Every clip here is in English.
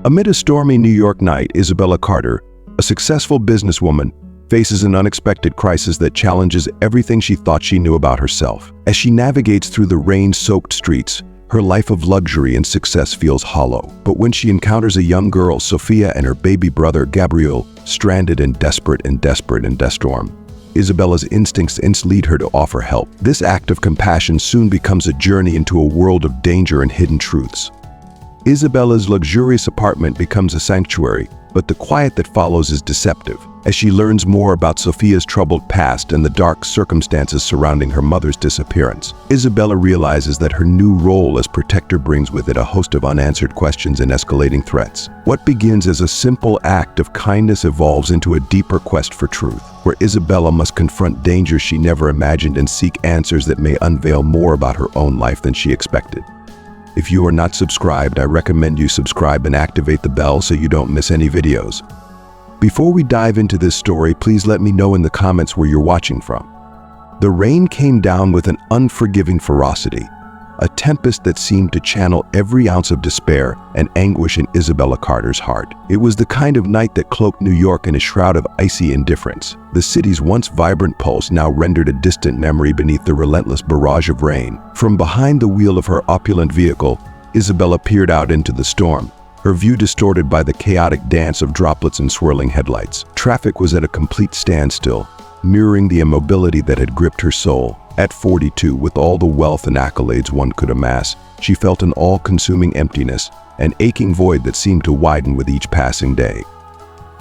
Amid a stormy New York night, Isabella Carter, a successful businesswoman, faces an unexpected crisis that challenges everything she thought she knew about herself. As she navigates through the rain-soaked streets, her life of luxury and success feels hollow. But when she encounters a young girl, Sophia, and her baby brother, Gabriel, stranded and desperate in the storm, Isabella's instincts lead her to offer help. This act of compassion soon becomes a journey into a world of danger and hidden truths. Isabella's luxurious apartment becomes a sanctuary, but the quiet that follows is deceptive. As she learns more about Sophia's troubled past and the dark circumstances surrounding her mother's disappearance, Isabella realizes that her new role as protector brings with it a host of unanswered questions and escalating threats. What begins as a simple act of kindness evolves into a deeper quest for truth, where Isabella must confront dangers she never imagined and seek answers that may unveil more about her own life than she expected. If you are not subscribed, I recommend you subscribe and activate the bell so you don't miss any videos. Before we dive into this story, please let me know in the comments where you're watching from. The rain came down with an unforgiving ferocity, a tempest that seemed to channel every ounce of despair and anguish in Isabella Carter's heart. It was the kind of night that cloaked New York in a shroud of icy indifference. The city's once vibrant pulse now rendered a distant memory beneath the relentless barrage of rain. From behind the wheel of her opulent vehicle, Isabella peered out into the storm, her view distorted by the chaotic dance of droplets and swirling headlights. Traffic was at a complete standstill, mirroring the immobility that had gripped her soul. At 42, with all the wealth and accolades one could amass, she felt an all-consuming emptiness, an aching void that seemed to widen with each passing day.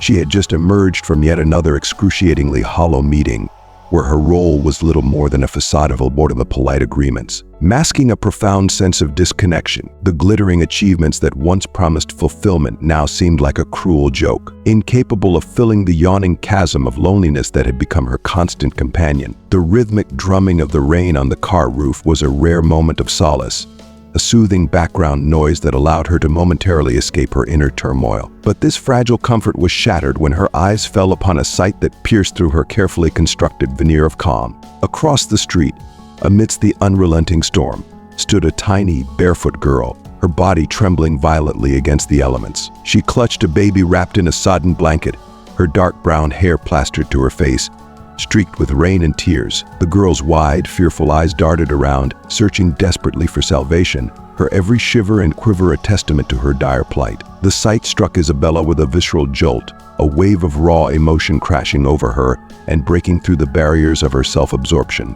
She had just emerged from yet another excruciatingly hollow meeting, where her role was little more than a facade of the polite agreements, masking a profound sense of disconnection. The glittering achievements that once promised fulfillment now seemed like a cruel joke, incapable of filling the yawning chasm of loneliness that had become her constant companion. The rhythmic drumming of the rain on the car roof was a rare moment of solace, a soothing background noise that allowed her to momentarily escape her inner turmoil. But this fragile comfort was shattered when her eyes fell upon a sight that pierced through her carefully constructed veneer of calm. Across the street, amidst the unrelenting storm, stood a tiny, barefoot girl, her body trembling violently against the elements. She clutched a baby wrapped in a sodden blanket, her dark brown hair plastered to her face, streaked with rain and tears. The girl's wide, fearful eyes darted around, searching desperately for salvation, her every shiver and quiver a testament to her dire plight. The sight struck Isabella with a visceral jolt, a wave of raw emotion crashing over her and breaking through the barriers of her self-absorption.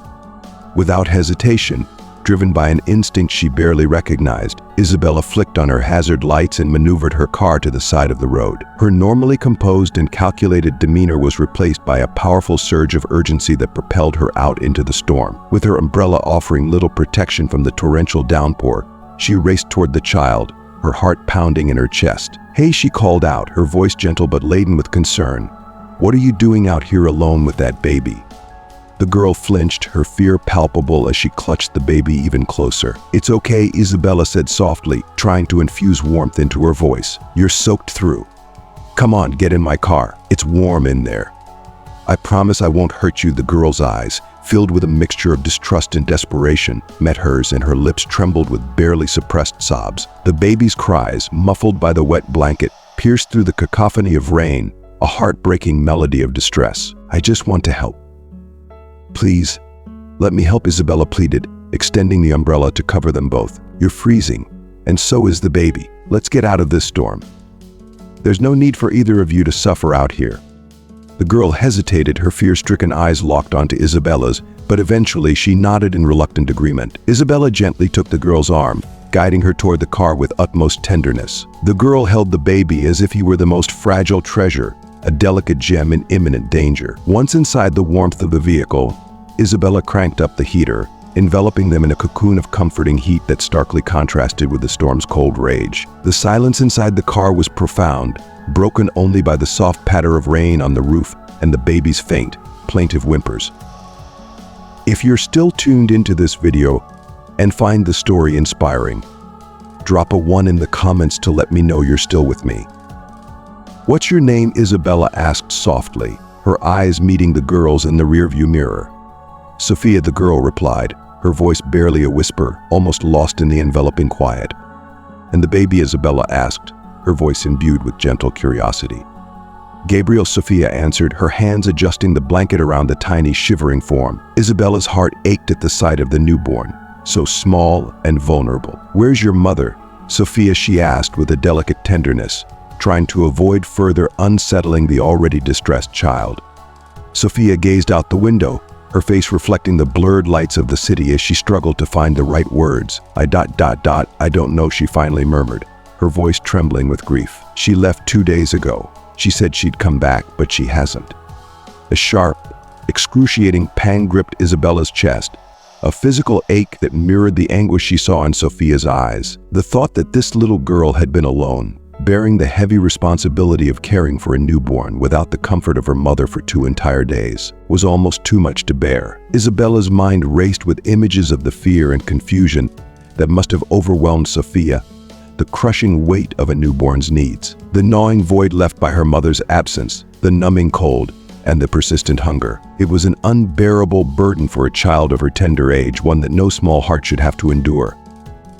Without hesitation, driven by an instinct she barely recognized, Isabella flicked on her hazard lights and maneuvered her car to the side of the road. Her normally composed and calculated demeanor was replaced by a powerful surge of urgency that propelled her out into the storm. With her umbrella offering little protection from the torrential downpour, she raced toward the child, her heart pounding in her chest. "Hey," she called out, her voice gentle but laden with concern. "What are you doing out here alone with that baby?" The girl flinched, her fear palpable as she clutched the baby even closer. "It's okay," Isabella said softly, trying to infuse warmth into her voice. "You're soaked through. Come on, get in my car. It's warm in there. I promise I won't hurt you." The girl's eyes, filled with a mixture of distrust and desperation, met hers, and her lips trembled with barely suppressed sobs. The baby's cries, muffled by the wet blanket, pierced through the cacophony of rain, a heartbreaking melody of distress. "I just want to help. Please, let me help," Isabella pleaded, extending the umbrella to cover them both. "You're freezing, and so is the baby. Let's get out of this storm. There's no need for either of you to suffer out here." The girl hesitated, her fear-stricken eyes locked onto Isabella's, but eventually she nodded in reluctant agreement. Isabella gently took the girl's arm, guiding her toward the car with utmost tenderness. The girl held the baby as if he were the most fragile treasure, a delicate gem in imminent danger. Once inside the warmth of the vehicle, Isabella cranked up the heater, enveloping them in a cocoon of comforting heat that starkly contrasted with the storm's cold rage. The silence inside the car was profound, broken only by the soft patter of rain on the roof and the baby's faint, plaintive whimpers. If you're still tuned into this video and find the story inspiring, drop a 1 in the comments to let me know you're still with me. "What's your name?" Isabella asked softly, her eyes meeting the girl's in the rearview mirror. "Sophia," the girl replied, her voice barely a whisper, almost lost in the enveloping quiet. "And the baby?" Isabella asked, her voice imbued with gentle curiosity. Gabriel, Sophia answered, her hands adjusting the blanket around the tiny, shivering form. Isabella's heart ached at the sight of the newborn, so small and vulnerable. "Where's your mother, Sophia?" she asked with a delicate tenderness, trying to avoid further unsettling the already distressed child. Sophia gazed out the window, her face reflecting the blurred lights of the city as she struggled to find the right words. I don't know," she finally murmured, her voice trembling with grief. "She left 2 days ago. She said she'd come back, but she hasn't." A sharp, excruciating pang gripped Isabella's chest, a physical ache that mirrored the anguish she saw in Sophia's eyes. The thought that this little girl had been alone, bearing the heavy responsibility of caring for a newborn without the comfort of her mother for 2 entire days, was almost too much to bear. Isabella's mind raced with images of the fear and confusion that must have overwhelmed Sophia, the crushing weight of a newborn's needs, the gnawing void left by her mother's absence, the numbing cold, and the persistent hunger. It was an unbearable burden for a child of her tender age, one that no small heart should have to endure.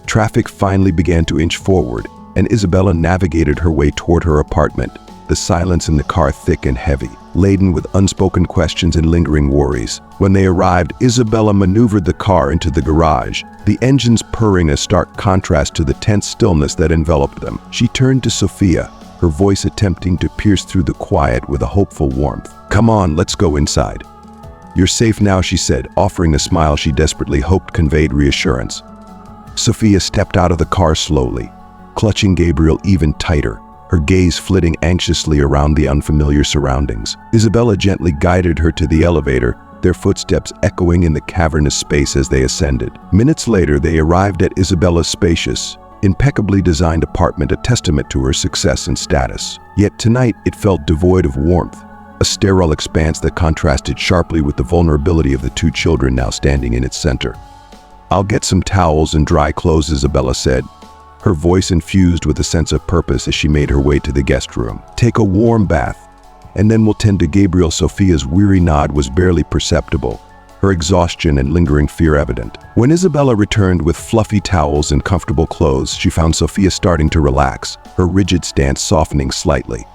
Traffic finally began to inch forward, and Isabella navigated her way toward her apartment, the silence in the car thick and heavy, laden with unspoken questions and lingering worries. When they arrived, Isabella maneuvered the car into the garage, the engines purring a stark contrast to the tense stillness that enveloped them. She turned to Sophia, her voice attempting to pierce through the quiet with a hopeful warmth. "Come on, let's go inside. You're safe now," she said, offering a smile she desperately hoped conveyed reassurance. Sophia stepped out of the car slowly, clutching Gabriel even tighter, her gaze flitting anxiously around the unfamiliar surroundings. Isabella gently guided her to the elevator, their footsteps echoing in the cavernous space as they ascended. Minutes later, they arrived at Isabella's spacious, impeccably designed apartment, a testament to her success and status. Yet tonight, it felt devoid of warmth, a sterile expanse that contrasted sharply with the vulnerability of the 2 children now standing in its center. "I'll get some towels and dry clothes," Isabella said, her voice infused with a sense of purpose as she made her way to the guest room. "Take a warm bath, and then we'll tend to Gabriel." Sophia's weary nod was barely perceptible, her exhaustion and lingering fear evident. When Isabella returned with fluffy towels and comfortable clothes, she found Sophia starting to relax, her rigid stance softening slightly.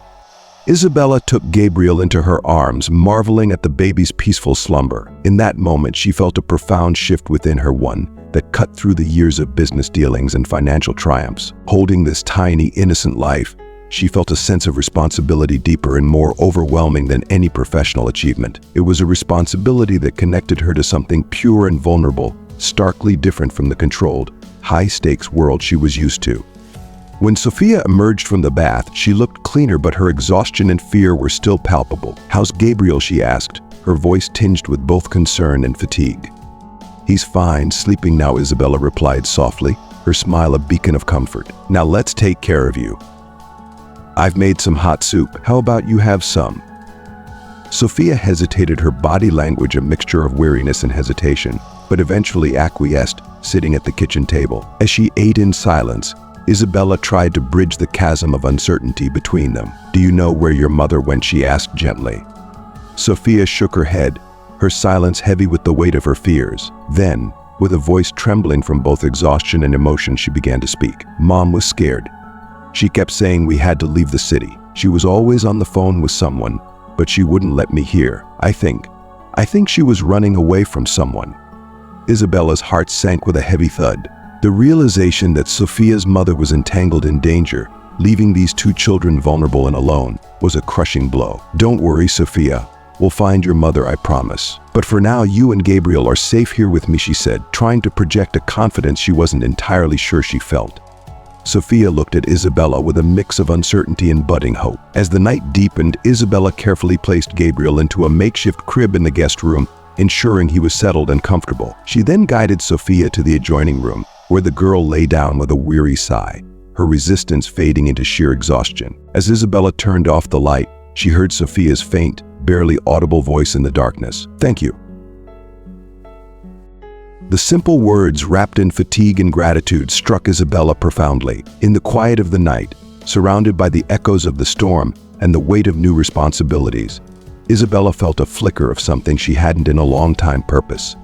Isabella took Gabriel into her arms, marveling at the baby's peaceful slumber. In that moment, she felt a profound shift within her, one that cut through the years of business dealings and financial triumphs. Holding this tiny, innocent life, she felt a sense of responsibility deeper and more overwhelming than any professional achievement. It was a responsibility that connected her to something pure and vulnerable, starkly different from the controlled, high-stakes world she was used to. When Sophia emerged from the bath, she looked cleaner, but her exhaustion and fear were still palpable. "How's Gabriel?" she asked, her voice tinged with both concern and fatigue. "He's fine, sleeping now," Isabella replied softly, her smile a beacon of comfort. "Now let's take care of you. I've made some hot soup. How about you have some?" Sophia hesitated, her body language a mixture of weariness and hesitation, but eventually acquiesced, sitting at the kitchen table. As she ate in silence, Isabella tried to bridge the chasm of uncertainty between them. "Do you know where your mother went?" she asked gently. Sophia shook her head, her silence heavy with the weight of her fears. Then, with a voice trembling from both exhaustion and emotion, she began to speak. "Mom was scared. She kept saying we had to leave the city. She was always on the phone with someone, but she wouldn't let me hear. I think she was running away from someone." Isabella's heart sank with a heavy thud. The realization that Sophia's mother was entangled in danger, leaving these 2 children vulnerable and alone, was a crushing blow. "Don't worry, Sophia. We'll find your mother, I promise. But for now, you and Gabriel are safe here with me," she said, trying to project a confidence she wasn't entirely sure she felt. Sophia looked at Isabella with a mix of uncertainty and budding hope. As the night deepened, Isabella carefully placed Gabriel into a makeshift crib in the guest room, ensuring he was settled and comfortable. She then guided Sophia to the adjoining room, where the girl lay down with a weary sigh, her resistance fading into sheer exhaustion. As Isabella turned off the light, she heard Sophia's faint, barely audible voice in the darkness. "Thank you." The simple words, wrapped in fatigue and gratitude, struck Isabella profoundly. In the quiet of the night, surrounded by the echoes of the storm and the weight of new responsibilities, Isabella felt a flicker of something she hadn't in a long time: purpose.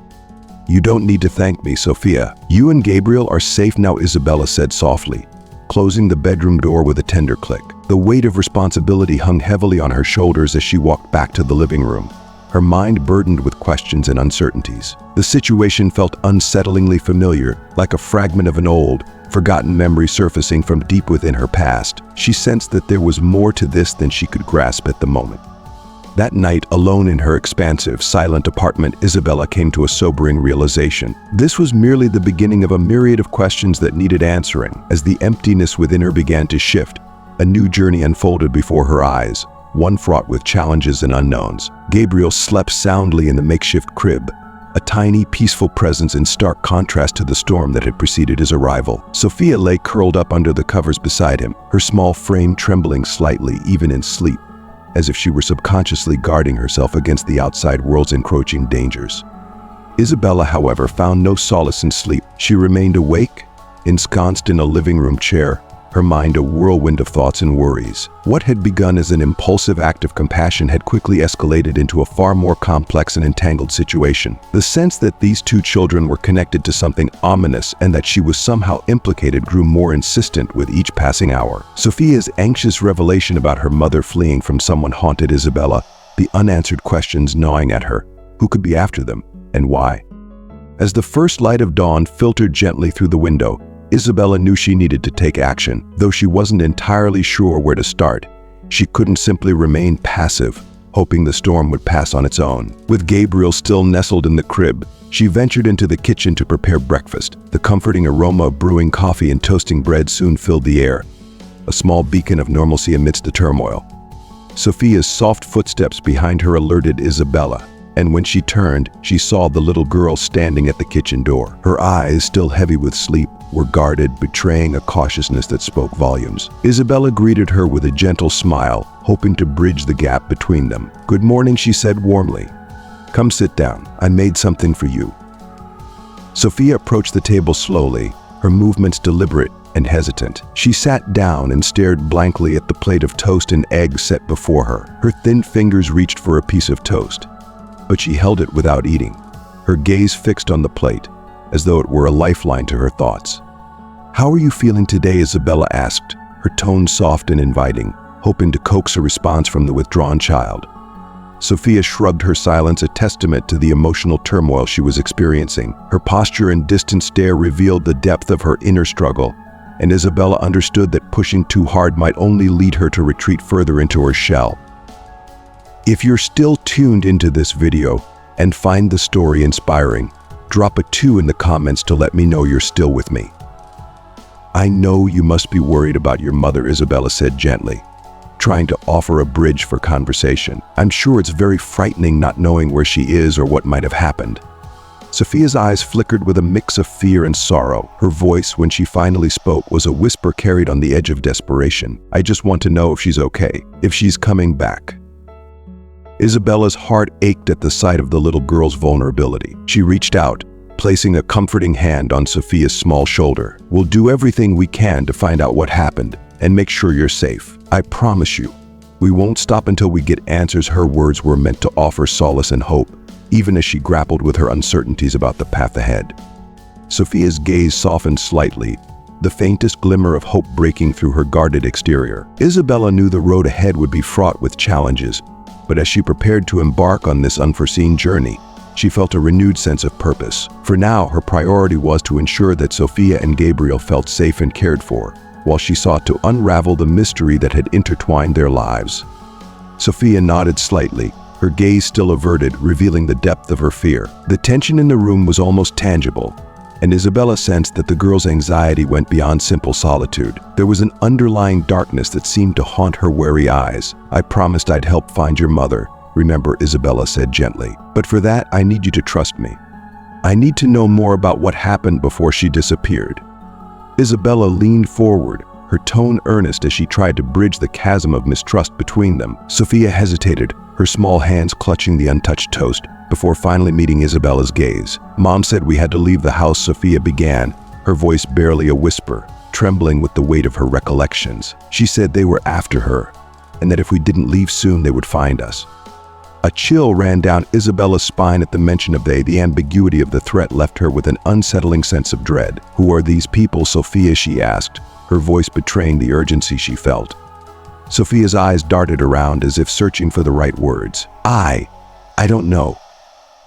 "You don't need to thank me, Sophia. You and Gabriel are safe now," Isabella said softly, closing the bedroom door with a tender click. The weight of responsibility hung heavily on her shoulders as she walked back to the living room, her mind burdened with questions and uncertainties. The situation felt unsettlingly familiar, like a fragment of an old, forgotten memory surfacing from deep within her past. She sensed that there was more to this than she could grasp at the moment. That night, alone in her expansive, silent apartment, Isabella came to a sobering realization. This was merely the beginning of a myriad of questions that needed answering. As the emptiness within her began to shift, a new journey unfolded before her eyes, one fraught with challenges and unknowns. Gabriel slept soundly in the makeshift crib, a tiny, peaceful presence in stark contrast to the storm that had preceded his arrival. Sophia lay curled up under the covers beside him, her small frame trembling slightly even in sleep, as if she were subconsciously guarding herself against the outside world's encroaching dangers. Isabella, however, found no solace in sleep. She remained awake, ensconced in a living room chair, her mind a whirlwind of thoughts and worries. What had begun as an impulsive act of compassion had quickly escalated into a far more complex and entangled situation. The sense that these two children were connected to something ominous and that she was somehow implicated grew more insistent with each passing hour. Sophia's anxious revelation about her mother fleeing from someone haunted Isabella, the unanswered questions gnawing at her. Who could be after them, and why? As the first light of dawn filtered gently through the window, Isabella knew she needed to take action. Though she wasn't entirely sure where to start, she couldn't simply remain passive, hoping the storm would pass on its own. With Gabriel still nestled in the crib, she ventured into the kitchen to prepare breakfast. The comforting aroma of brewing coffee and toasting bread soon filled the air, a small beacon of normalcy amidst the turmoil. Sophia's soft footsteps behind her alerted Isabella, and when she turned, she saw the little girl standing at the kitchen door. Her eyes, still heavy with sleep, were guarded, betraying a cautiousness that spoke volumes. Isabella greeted her with a gentle smile, hoping to bridge the gap between them. "Good morning," she said warmly. "Come sit down. I made something for you." Sophia approached the table slowly, her movements deliberate and hesitant. She sat down and stared blankly at the plate of toast and eggs set before her. Her thin fingers reached for a piece of toast, but she held it without eating, her gaze fixed on the plate, as though it were a lifeline to her thoughts. "How are you feeling today?" Isabella asked, her tone soft and inviting, hoping to coax a response from the withdrawn child. Sophia shrugged, her silence a testament to the emotional turmoil she was experiencing. Her posture and distant stare revealed the depth of her inner struggle, and Isabella understood that pushing too hard might only lead her to retreat further into her shell. If you're still tuned into this video and find the story inspiring, drop a 2 in the comments to let me know you're still with me. "I know you must be worried about your mother," Isabella said gently, trying to offer a bridge for conversation. "I'm sure it's very frightening not knowing where she is or what might have happened." Sophia's eyes flickered with a mix of fear and sorrow. Her voice, when she finally spoke, was a whisper carried on the edge of desperation. "I just want to know if she's okay, if she's coming back." Isabella's heart ached at the sight of the little girl's vulnerability. She reached out, placing a comforting hand on Sophia's small shoulder. "We'll do everything we can to find out what happened and make sure you're safe. I promise you, we won't stop until we get answers." Her words were meant to offer solace and hope, even as she grappled with her uncertainties about the path ahead. Sophia's gaze softened slightly, the faintest glimmer of hope breaking through her guarded exterior. Isabella knew the road ahead would be fraught with challenges, but as she prepared to embark on this unforeseen journey, she felt a renewed sense of purpose. For now, her priority was to ensure that Sophia and Gabriel felt safe and cared for, while she sought to unravel the mystery that had intertwined their lives. Sophia nodded slightly, her gaze still averted, revealing the depth of her fear. The tension in the room was almost tangible, and Isabella sensed that the girl's anxiety went beyond simple solitude. There was an underlying darkness that seemed to haunt her wary eyes. "I promised I'd help find your mother, remember," Isabella said gently. "But for that, I need you to trust me. I need to know more about what happened before she disappeared." Isabella leaned forward, her tone earnest as she tried to bridge the chasm of mistrust between them. Sophia hesitated, her small hands clutching the untouched toast, before finally meeting Isabella's gaze. "Mom said we had to leave the house," Sophia began, her voice barely a whisper, trembling with the weight of her recollections. "She said they were after her, and that if we didn't leave soon, they would find us." A chill ran down Isabella's spine at the mention of they. The ambiguity of the threat left her with an unsettling sense of dread. "Who are these people, Sophia?" she asked, her voice betraying the urgency she felt. Sophia's eyes darted around as if searching for the right words. I don't know.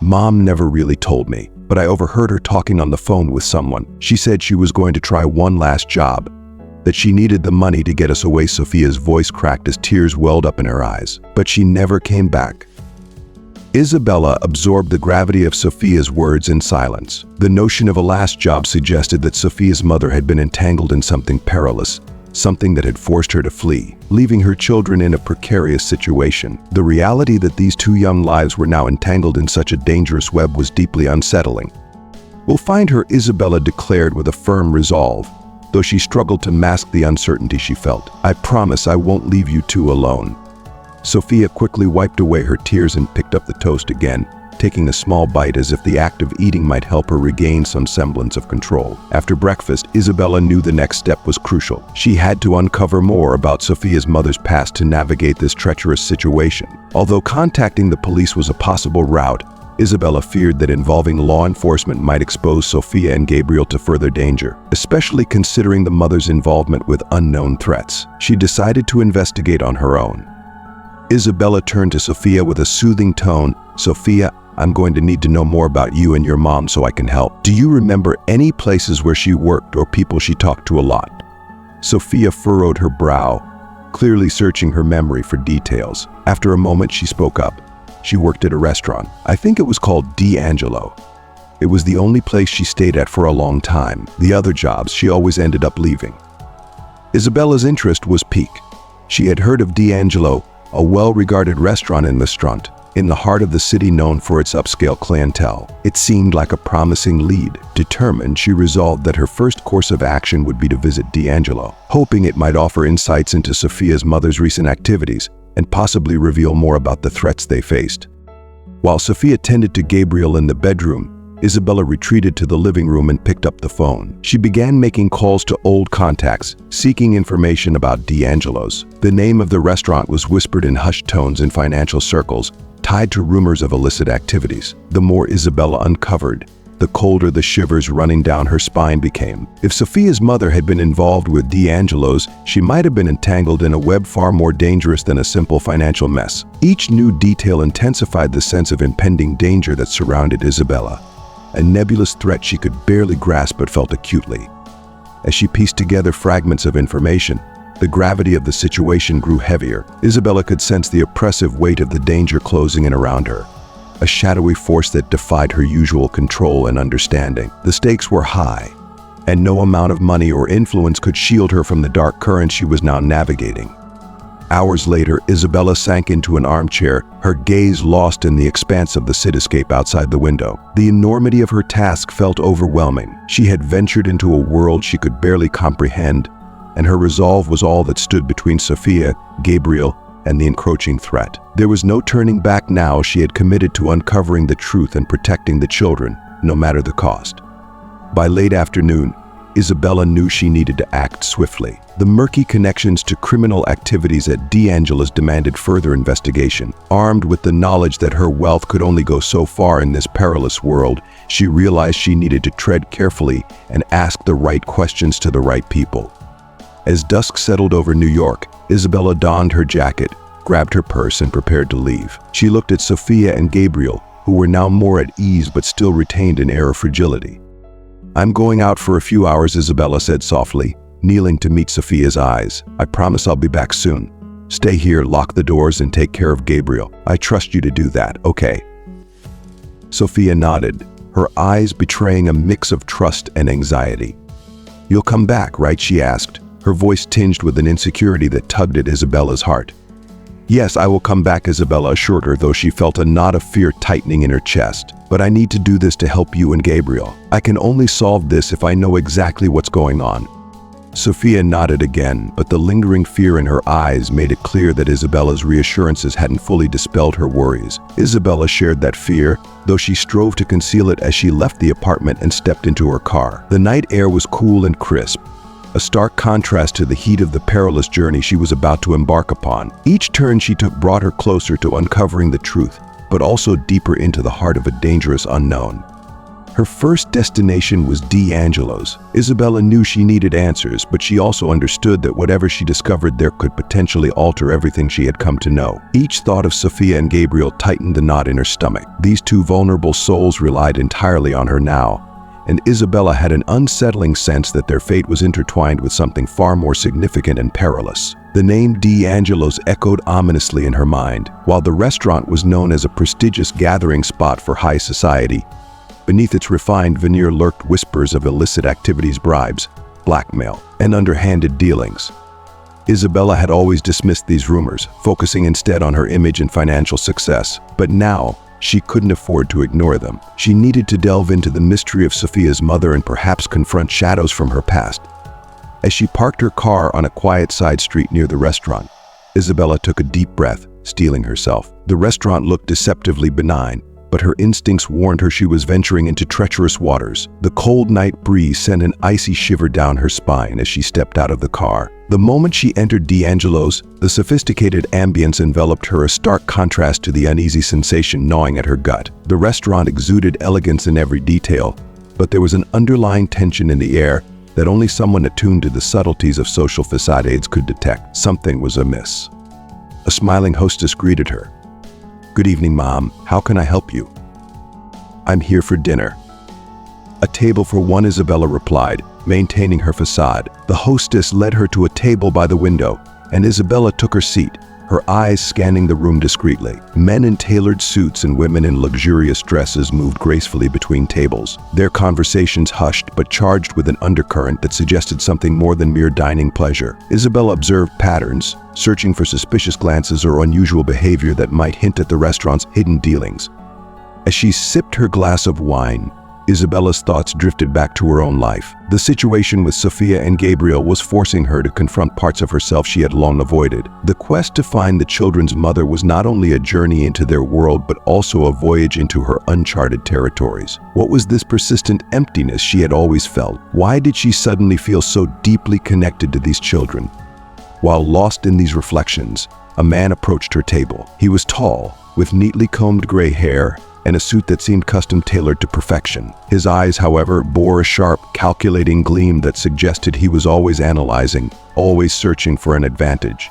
Mom never really told me, but I overheard her talking on the phone with someone. She said she was going to try one last job, that she needed the money to get us away. Sophia's voice cracked as tears welled up in her eyes. But she never came back. Isabella absorbed the gravity of Sophia's words in silence. The notion of a last job suggested that Sophia's mother had been entangled in something perilous, something that had forced her to flee, leaving her children in a precarious situation. The reality that these two young lives were now entangled in such a dangerous web was deeply unsettling. "We'll find her," Isabella declared with a firm resolve, though she struggled to mask the uncertainty she felt. "I promise I won't leave you two alone." Sophia quickly wiped away her tears and picked up the toast again, taking a small bite as if the act of eating might help her regain some semblance of control. After breakfast, Isabella knew the next step was crucial. She had to uncover more about Sophia's mother's past to navigate this treacherous situation. Although contacting the police was a possible route, Isabella feared that involving law enforcement might expose Sophia and Gabriel to further danger, especially considering the mother's involvement with unknown threats. She decided to investigate on her own. Isabella turned to Sophia with a soothing tone. "Sophia, I'm going to need to know more about you and your mom so I can help. Do you remember any places where she worked or people she talked to a lot?" Sophia furrowed her brow, clearly searching her memory for details. After a moment, she spoke up. "She worked at a restaurant. I think it was called D'Angelo. It was the only place she stayed at for a long time. The other jobs, she always ended up leaving." Isabella's interest was piqued. She had heard of D'Angelo, a well-regarded restaurant in the heart of the city known for its upscale clientele. It seemed like a promising lead. Determined, she resolved that her first course of action would be to visit D'Angelo, hoping it might offer insights into Sophia's mother's recent activities and possibly reveal more about the threats they faced. While Sophia tended to Gabriel in the bedroom, Isabella retreated to the living room and picked up the phone. She began making calls to old contacts, seeking information about D'Angelo's. The name of the restaurant was whispered in hushed tones in financial circles, tied to rumors of illicit activities. The more Isabella uncovered, the colder the shivers running down her spine became. If Sophia's mother had been involved with D'Angelo's, she might have been entangled in a web far more dangerous than a simple financial mess. Each new detail intensified the sense of impending danger that surrounded Isabella, a nebulous threat she could barely grasp but felt acutely. As she pieced together fragments of information, the gravity of the situation grew heavier. Isabella could sense the oppressive weight of the danger closing in around her, a shadowy force that defied her usual control and understanding. The stakes were high, and no amount of money or influence could shield her from the dark current she was now navigating. Hours later, Isabella sank into an armchair, her gaze lost in the expanse of the cityscape outside the window. The enormity of her task felt overwhelming. She had ventured into a world she could barely comprehend, and her resolve was all that stood between Sophia, Gabriel, and the encroaching threat. There was no turning back now. She had committed to uncovering the truth and protecting the children, no matter the cost. By late afternoon, Isabella knew she needed to act swiftly. The murky connections to criminal activities at D'Angelo's demanded further investigation. Armed with the knowledge that her wealth could only go so far in this perilous world, she realized she needed to tread carefully and ask the right questions to the right people. As dusk settled over New York, Isabella donned her jacket, grabbed her purse, and prepared to leave. She looked at Sophia and Gabriel, who were now more at ease but still retained an air of fragility. "I'm going out for a few hours," Isabella said softly, kneeling to meet Sophia's eyes. "I promise I'll be back soon. Stay here, lock the doors, and take care of Gabriel. I trust you to do that, okay?" Sophia nodded, her eyes betraying a mix of trust and anxiety. "You'll come back, right?" she asked, her voice tinged with an insecurity that tugged at Isabella's heart. "Yes, I will come back," Isabella assured her, though she felt a knot of fear tightening in her chest. "But I need to do this to help you and Gabriel. I can only solve this if I know exactly what's going on." Sophia nodded again, but the lingering fear in her eyes made it clear that Isabella's reassurances hadn't fully dispelled her worries. Isabella shared that fear, though she strove to conceal it as she left the apartment and stepped into her car. The night air was cool and crisp, a stark contrast to the heat of the perilous journey she was about to embark upon. Each turn she took brought her closer to uncovering the truth, but also deeper into the heart of a dangerous unknown. Her first destination was D'Angelo's. Isabella knew she needed answers, but she also understood that whatever she discovered there could potentially alter everything she had come to know. Each thought of Sophia and Gabriel tightened the knot in her stomach. These two vulnerable souls relied entirely on her now, and Isabella had an unsettling sense that their fate was intertwined with something far more significant and perilous. The name D'Angelo's echoed ominously in her mind. While the restaurant was known as a prestigious gathering spot for high society, beneath its refined veneer lurked whispers of illicit activities, bribes, blackmail, and underhanded dealings. Isabella had always dismissed these rumors, focusing instead on her image and financial success. But now, she couldn't afford to ignore them. She needed to delve into the mystery of Sophia's mother and perhaps confront shadows from her past. As she parked her car on a quiet side street near the restaurant, Isabella took a deep breath, steeling herself. The restaurant looked deceptively benign, but her instincts warned her she was venturing into treacherous waters. The cold night breeze sent an icy shiver down her spine as she stepped out of the car. The moment she entered D'Angelo's, the sophisticated ambience enveloped her, a stark contrast to the uneasy sensation gnawing at her gut. The restaurant exuded elegance in every detail, but there was an underlying tension in the air that only someone attuned to the subtleties of social facades could detect. Something was amiss. A smiling hostess greeted her. "Good evening, Mom. How can I help you?" "I'm here for dinner." "A table for one," Isabella replied, maintaining her facade. The hostess led her to a table by the window, and Isabella took her seat, her eyes scanning the room discreetly. Men in tailored suits and women in luxurious dresses moved gracefully between tables, their conversations hushed but charged with an undercurrent that suggested something more than mere dining pleasure. Isabella observed patterns, searching for suspicious glances or unusual behavior that might hint at the restaurant's hidden dealings. As she sipped her glass of wine, Isabella's thoughts drifted back to her own life. The situation with Sophia and Gabriel was forcing her to confront parts of herself she had long avoided. The quest to find the children's mother was not only a journey into their world, but also a voyage into her uncharted territories. What was this persistent emptiness she had always felt? Why did she suddenly feel so deeply connected to these children? While lost in these reflections, a man approached her table. He was tall, with neatly combed gray hair, and a suit that seemed custom-tailored to perfection. His eyes, however, bore a sharp, calculating gleam that suggested he was always analyzing, always searching for an advantage.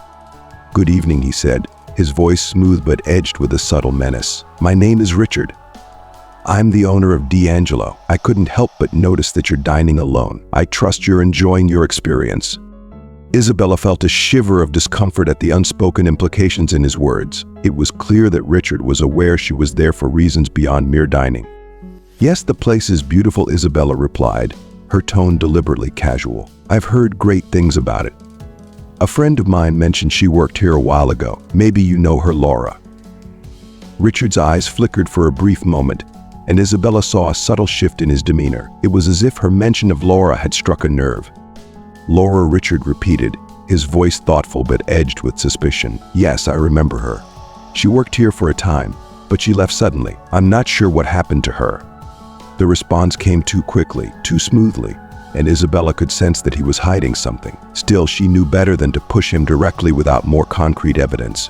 "Good evening," he said, his voice smooth but edged with a subtle menace. "My name is Richard. I'm the owner of D'Angelo. I couldn't help but notice that you're dining alone. I trust you're enjoying your experience." Isabella felt a shiver of discomfort at the unspoken implications in his words. It was clear that Richard was aware she was there for reasons beyond mere dining. "Yes, the place is beautiful," Isabella replied, her tone deliberately casual. "I've heard great things about it. A friend of mine mentioned she worked here a while ago. Maybe you know her, Laura." Richard's eyes flickered for a brief moment, and Isabella saw a subtle shift in his demeanor. It was as if her mention of Laura had struck a nerve. "Laura," Richard repeated, his voice thoughtful but edged with suspicion. "Yes, I remember her. She worked here for a time, but she left suddenly. I'm not sure what happened to her." The response came too quickly, too smoothly, and Isabella could sense that he was hiding something. Still, she knew better than to push him directly without more concrete evidence.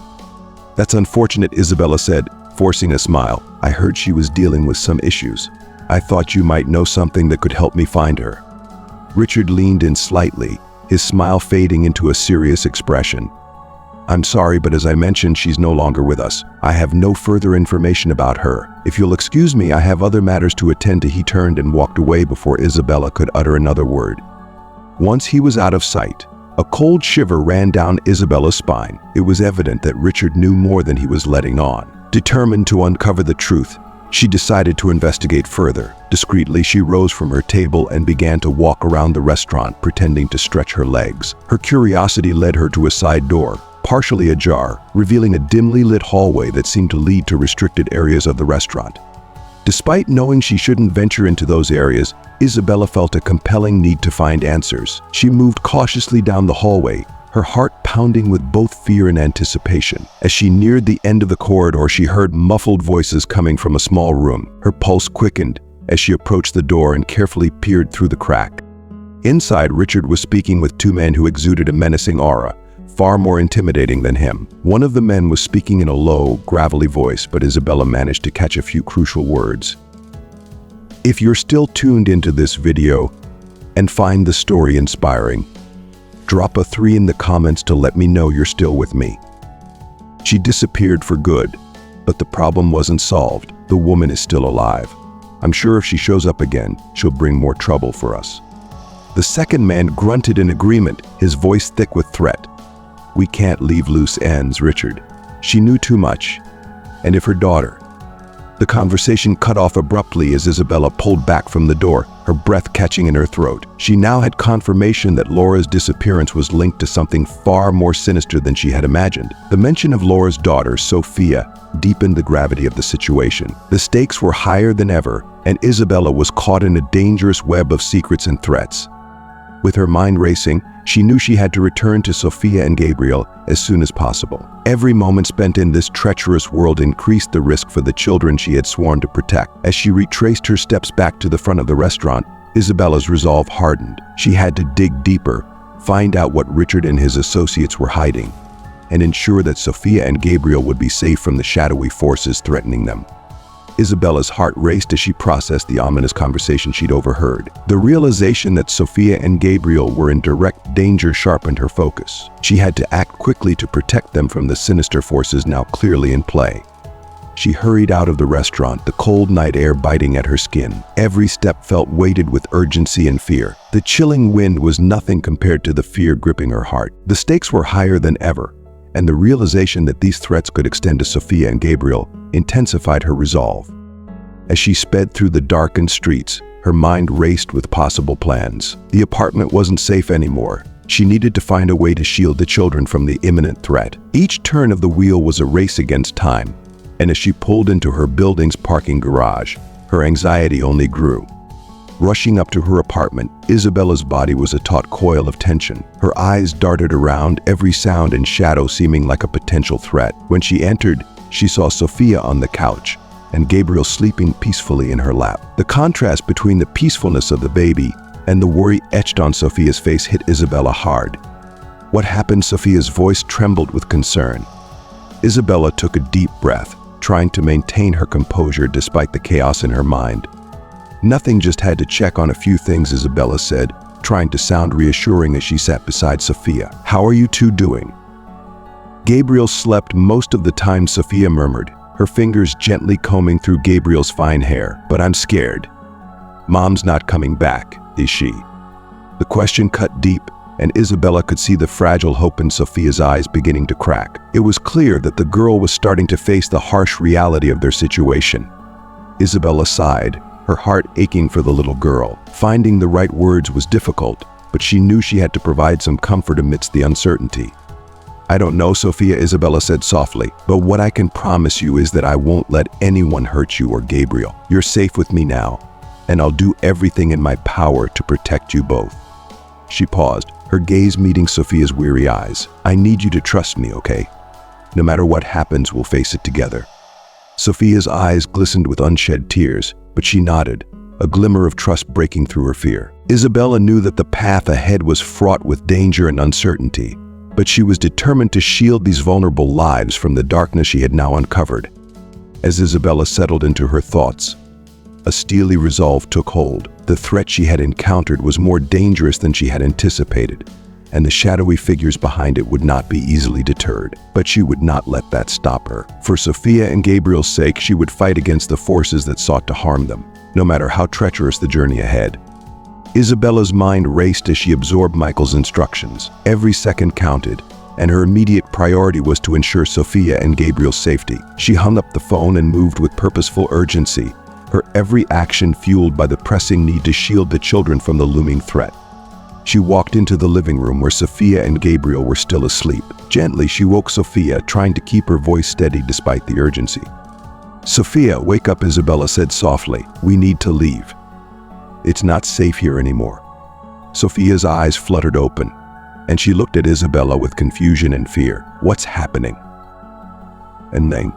"That's unfortunate," Isabella said, forcing a smile. "I heard she was dealing with some issues. I thought you might know something that could help me find her." Richard leaned in slightly, his smile fading into a serious expression. "I'm sorry, but as I mentioned, she's no longer with us. I have no further information about her. If you'll excuse me, I have other matters to attend to." He turned and walked away before Isabella could utter another word. Once he was out of sight, a cold shiver ran down Isabella's spine. It was evident that Richard knew more than he was letting on. Determined to uncover the truth, she decided to investigate further. Discreetly, she rose from her table and began to walk around the restaurant, pretending to stretch her legs. Her curiosity led her to a side door, partially ajar, revealing a dimly lit hallway that seemed to lead to restricted areas of the restaurant. Despite knowing she shouldn't venture into those areas, Isabella felt a compelling need to find answers. She moved cautiously down the hallway, her heart pounding with both fear and anticipation. As she neared the end of the corridor, she heard muffled voices coming from a small room. Her pulse quickened as she approached the door and carefully peered through the crack. Inside, Richard was speaking with two men who exuded a menacing aura, far more intimidating than him. One of the men was speaking in a low, gravelly voice, but Isabella managed to catch a few crucial words. If you're still tuned into this video and find the story inspiring, drop a 3 in the comments to let me know you're still with me. She disappeared for good, but the problem wasn't solved. The woman is still alive. I'm sure if she shows up again, she'll bring more trouble for us. The second man grunted in agreement, his voice thick with threat. We can't leave loose ends, Richard. She knew too much. And if her daughter... The conversation cut off abruptly as Isabella pulled back from the door, her breath catching in her throat. She now had confirmation that Laura's disappearance was linked to something far more sinister than she had imagined. The mention of Laura's daughter, Sophia, deepened the gravity of the situation. The stakes were higher than ever, and Isabella was caught in a dangerous web of secrets and threats. With her mind racing, she knew she had to return to Sophia and Gabriel as soon as possible. Every moment spent in this treacherous world increased the risk for the children she had sworn to protect. As she retraced her steps back to the front of the restaurant, Isabella's resolve hardened. She had to dig deeper, find out what Richard and his associates were hiding, and ensure that Sophia and Gabriel would be safe from the shadowy forces threatening them. Isabella's heart raced as she processed the ominous conversation she'd overheard. The realization that Sophia and Gabriel were in direct danger sharpened her focus. She had to act quickly to protect them from the sinister forces now clearly in play. She hurried out of the restaurant, the cold night air biting at her skin. Every step felt weighted with urgency and fear. The chilling wind was nothing compared to the fear gripping her heart. The stakes were higher than ever, and the realization that these threats could extend to Sophia and Gabriel intensified her resolve. As she sped through the darkened streets, her mind raced with possible plans. The apartment wasn't safe anymore. She needed to find a way to shield the children from the imminent threat. Each turn of the wheel was a race against time, and as she pulled into her building's parking garage, her anxiety only grew. Rushing up to her apartment, Isabella's body was a taut coil of tension. Her eyes darted around, every sound and shadow seeming like a potential threat. When she entered, she saw Sophia on the couch and Gabriel sleeping peacefully in her lap. The contrast between the peacefulness of the baby and the worry etched on Sophia's face hit Isabella hard. What happened? Sophia's voice trembled with concern. Isabella took a deep breath, trying to maintain her composure despite the chaos in her mind. Nothing, just had to check on a few things, Isabella said, trying to sound reassuring as she sat beside Sophia. How are you two doing? Gabriel slept most of the time, Sophia murmured, her fingers gently combing through Gabriel's fine hair. But I'm scared. Mom's not coming back, is she? The question cut deep, and Isabella could see the fragile hope in Sophia's eyes beginning to crack. It was clear that the girl was starting to face the harsh reality of their situation. Isabella sighed, her heart aching for the little girl. Finding the right words was difficult, but she knew she had to provide some comfort amidst the uncertainty. I don't know, Sophia, Isabella said softly, but what I can promise you is that I won't let anyone hurt you or Gabriel. You're safe with me now, and I'll do everything in my power to protect you both. She paused, her gaze meeting Sophia's weary eyes. I need you to trust me, okay? No matter what happens, we'll face it together. Sophia's eyes glistened with unshed tears, but she nodded, a glimmer of trust breaking through her fear. Isabella knew that the path ahead was fraught with danger and uncertainty, but she was determined to shield these vulnerable lives from the darkness she had now uncovered. As Isabella settled into her thoughts, a steely resolve took hold. The threat she had encountered was more dangerous than she had anticipated, and the shadowy figures behind it would not be easily deterred. But she would not let that stop her. For Sophia and Gabriel's sake, she would fight against the forces that sought to harm them, no matter how treacherous the journey ahead. Isabella's mind raced as she absorbed Michael's instructions. Every second counted, and her immediate priority was to ensure Sophia and Gabriel's safety. She hung up the phone and moved with purposeful urgency, her every action fueled by the pressing need to shield the children from the looming threat. She walked into the living room where Sophia and Gabriel were still asleep. Gently, she woke Sophia, trying to keep her voice steady despite the urgency. Sophia, wake up, Isabella said softly. We need to leave. It's not safe here anymore. Sophia's eyes fluttered open, and she looked at Isabella with confusion and fear. What's happening? And then,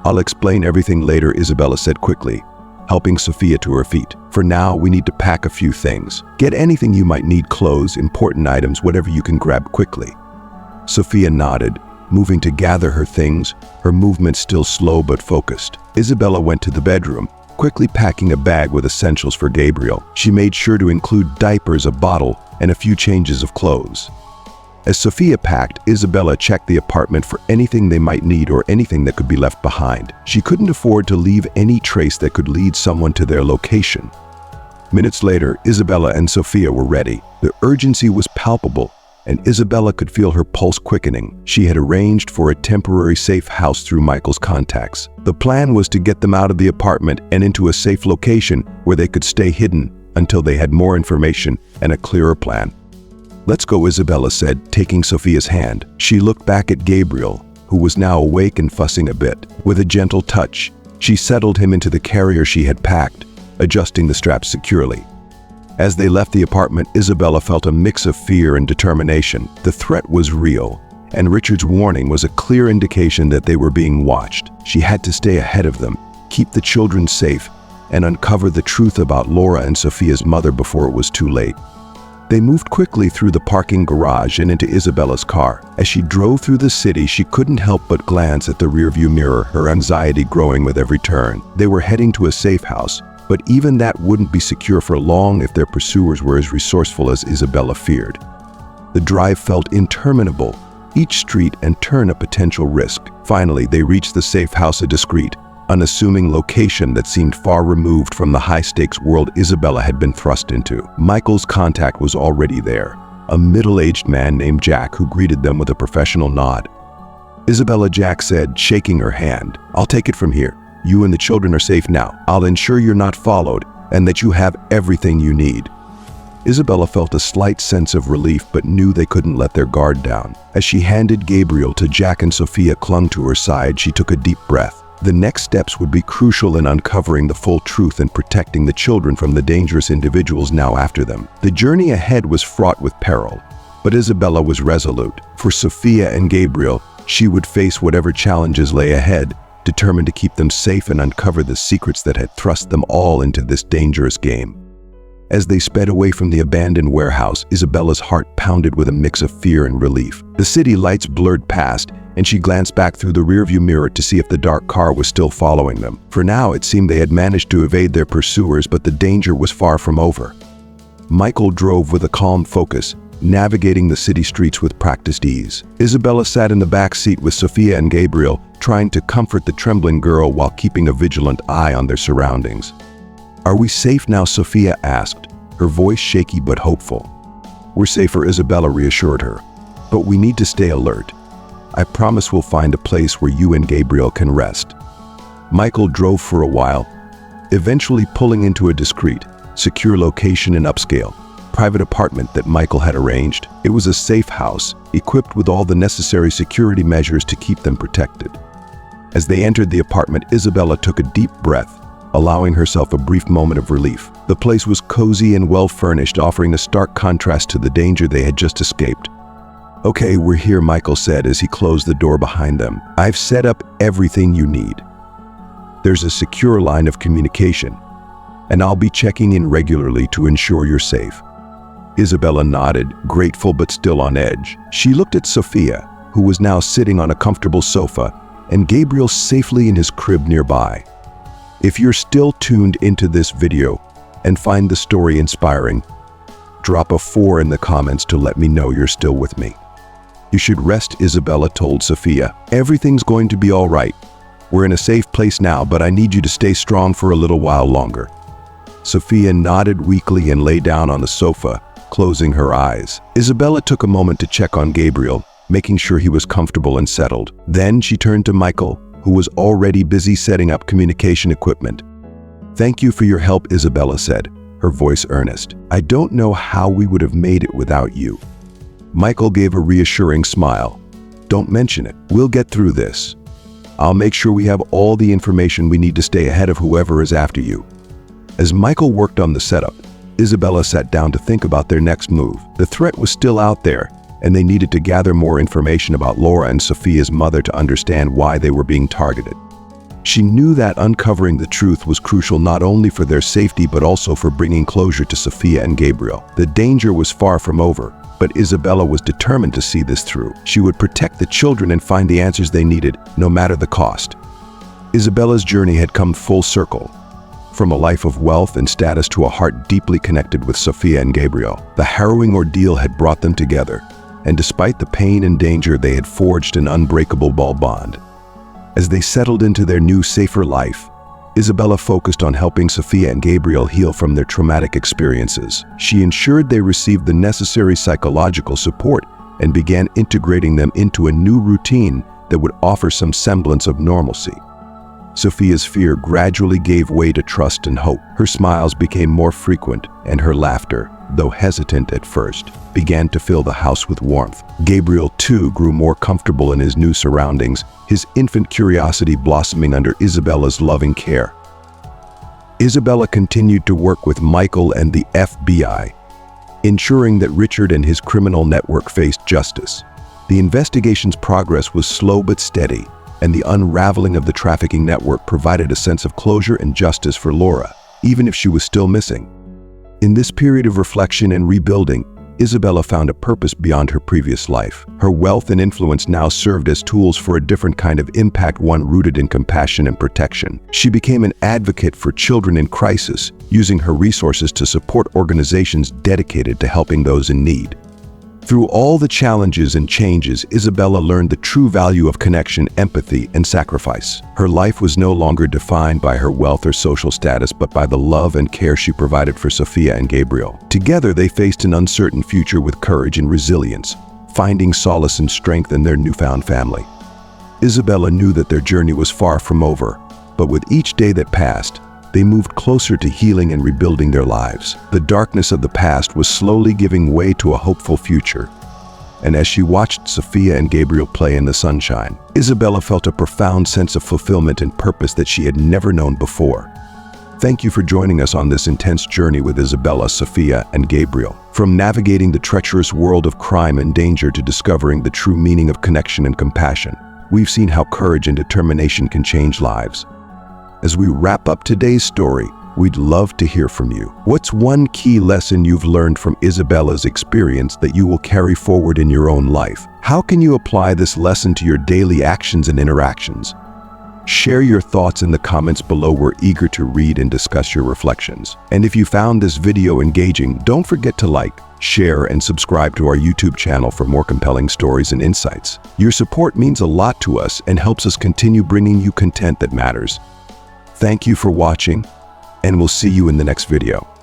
I'll explain everything later, Isabella said quickly, helping Sophia to her feet. For now, we need to pack a few things. Get anything you might need, clothes, important items, whatever you can grab quickly. Sophia nodded, moving to gather her things, her movement still slow but focused. Isabella went to the bedroom, Quickly packing a bag with essentials for Gabriel, she made sure to include diapers, a bottle, and a few changes of clothes. As Sophia packed, Isabella checked the apartment for anything they might need or anything that could be left behind. She couldn't afford to leave any trace that could lead someone to their location. Minutes later, Isabella and Sophia were ready. The urgency was palpable, and Isabella could feel her pulse quickening. She had arranged for a temporary safe house through Michael's contacts. The plan was to get them out of the apartment and into a safe location where they could stay hidden until they had more information and a clearer plan. "Let's go," Isabella said, taking Sophia's hand. She looked back at Gabriel, who was now awake and fussing a bit. With a gentle touch, she settled him into the carrier she had packed, adjusting the straps securely. As they left the apartment, Isabella felt a mix of fear and determination. The threat was real, and Richard's warning was a clear indication that they were being watched. She had to stay ahead of them, keep the children safe, and uncover the truth about Laura and Sophia's mother before it was too late. They moved quickly through the parking garage and into Isabella's car. As she drove through the city, she couldn't help but glance at the rearview mirror, her anxiety growing with every turn. They were heading to a safe house, but even that wouldn't be secure for long if their pursuers were as resourceful as Isabella feared. The drive felt interminable, each street and turn a potential risk. Finally, they reached the safe house, a discreet, unassuming location that seemed far removed from the high-stakes world Isabella had been thrust into. Michael's contact was already there, a middle-aged man named Jack who greeted them with a professional nod. "Isabella," Jack said, shaking her hand, "I'll take it from here. You and the children are safe now. I'll ensure you're not followed and that you have everything you need." Isabella felt a slight sense of relief but knew they couldn't let their guard down. As she handed Gabriel to Jack and Sophia clung to her side, she took a deep breath. The next steps would be crucial in uncovering the full truth and protecting the children from the dangerous individuals now after them. The journey ahead was fraught with peril, but Isabella was resolute. For Sophia and Gabriel, she would face whatever challenges lay ahead, determined to keep them safe and uncover the secrets that had thrust them all into this dangerous game. As they sped away from the abandoned warehouse, Isabella's heart pounded with a mix of fear and relief. The city lights blurred past, and she glanced back through the rearview mirror to see if the dark car was still following them. For now, it seemed they had managed to evade their pursuers, but the danger was far from over. Michael drove with a calm focus, navigating the city streets with practiced ease. Isabella sat in the back seat with Sophia and Gabriel, trying to comfort the trembling girl while keeping a vigilant eye on their surroundings. "Are we safe now?" Sophia asked, her voice shaky but hopeful. "We're safer," Isabella reassured her, "but we need to stay alert. I promise we'll find a place where you and Gabriel can rest." Michael drove for a while, eventually pulling into a discreet, secure location and upscale private apartment that Michael had arranged. It was a safe house, equipped with all the necessary security measures to keep them protected. As they entered the apartment, Isabella took a deep breath, allowing herself a brief moment of relief. The place was cozy and well-furnished, offering a stark contrast to the danger they had just escaped. "Okay, we're here," Michael said as he closed the door behind them. "I've set up everything you need. There's a secure line of communication, and I'll be checking in regularly to ensure you're safe." Isabella nodded, grateful but still on edge. She looked at Sophia, who was now sitting on a comfortable sofa, and Gabriel safely in his crib nearby. If you're still tuned into this video and find the story inspiring, drop a 4 in the comments to let me know you're still with me. "You should rest," Isabella told Sophia. "Everything's going to be all right. We're in a safe place now, but I need you to stay strong for a little while longer." Sophia nodded weakly and lay down on the sofa, closing her eyes. Isabella took a moment to check on Gabriel, making sure he was comfortable and settled. Then she turned to Michael, who was already busy setting up communication equipment. "Thank you for your help," Isabella said, her voice earnest. "I don't know how we would have made it without you." Michael gave a reassuring smile. "Don't mention it. We'll get through this. I'll make sure we have all the information we need to stay ahead of whoever is after you." As Michael worked on the setup, Isabella sat down to think about their next move. The threat was still out there, and they needed to gather more information about Laura and Sophia's mother to understand why they were being targeted. She knew that uncovering the truth was crucial not only for their safety but also for bringing closure to Sophia and Gabriel. The danger was far from over, but Isabella was determined to see this through. She would protect the children and find the answers they needed, no matter the cost. Isabella's journey had come full circle. from a life of wealth and status to a heart deeply connected with Sophia and Gabriel. The harrowing ordeal had brought them together, and despite the pain and danger, they had forged an unbreakable bond. As they settled into their new, safer life, Isabella focused on helping Sophia and Gabriel heal from their traumatic experiences. She ensured they received the necessary psychological support and began integrating them into a new routine that would offer some semblance of normalcy. Sophia's fear gradually gave way to trust and hope. Her smiles became more frequent, and her laughter, though hesitant at first, began to fill the house with warmth. Gabriel, too, grew more comfortable in his new surroundings, his infant curiosity blossoming under Isabella's loving care. Isabella continued to work with Michael and the FBI, ensuring that Richard and his criminal network faced justice. The investigation's progress was slow but steady, and the unraveling of the trafficking network provided a sense of closure and justice for Laura, even if she was still missing. In this period of reflection and rebuilding, Isabella found a purpose beyond her previous life. Her wealth and influence now served as tools for a different kind of impact, one rooted in compassion and protection. She became an advocate for children in crisis, using her resources to support organizations dedicated to helping those in need. Through all the challenges and changes, Isabella learned the true value of connection, empathy, and sacrifice. Her life was no longer defined by her wealth or social status, but by the love and care she provided for Sophia and Gabriel. Together, they faced an uncertain future with courage and resilience, finding solace and strength in their newfound family. Isabella knew that their journey was far from over, but with each day that passed, they moved closer to healing and rebuilding their lives. The darkness of the past was slowly giving way to a hopeful future. And as she watched Sophia and Gabriel play in the sunshine, Isabella felt a profound sense of fulfillment and purpose that she had never known before. Thank you for joining us on this intense journey with Isabella, Sophia, and Gabriel. From navigating the treacherous world of crime and danger to discovering the true meaning of connection and compassion, we've seen how courage and determination can change lives. As we wrap up today's story, we'd love to hear from you. What's one key lesson you've learned from Isabella's experience that you will carry forward in your own life? How can you apply this lesson to your daily actions and interactions? Share your thoughts in the comments below. We're eager to read and discuss your reflections. And if you found this video engaging, don't forget to like, share, and subscribe to our YouTube channel for more compelling stories and insights. Your support means a lot to us and helps us continue bringing you content that matters. Thank you for watching, and we'll see you in the next video.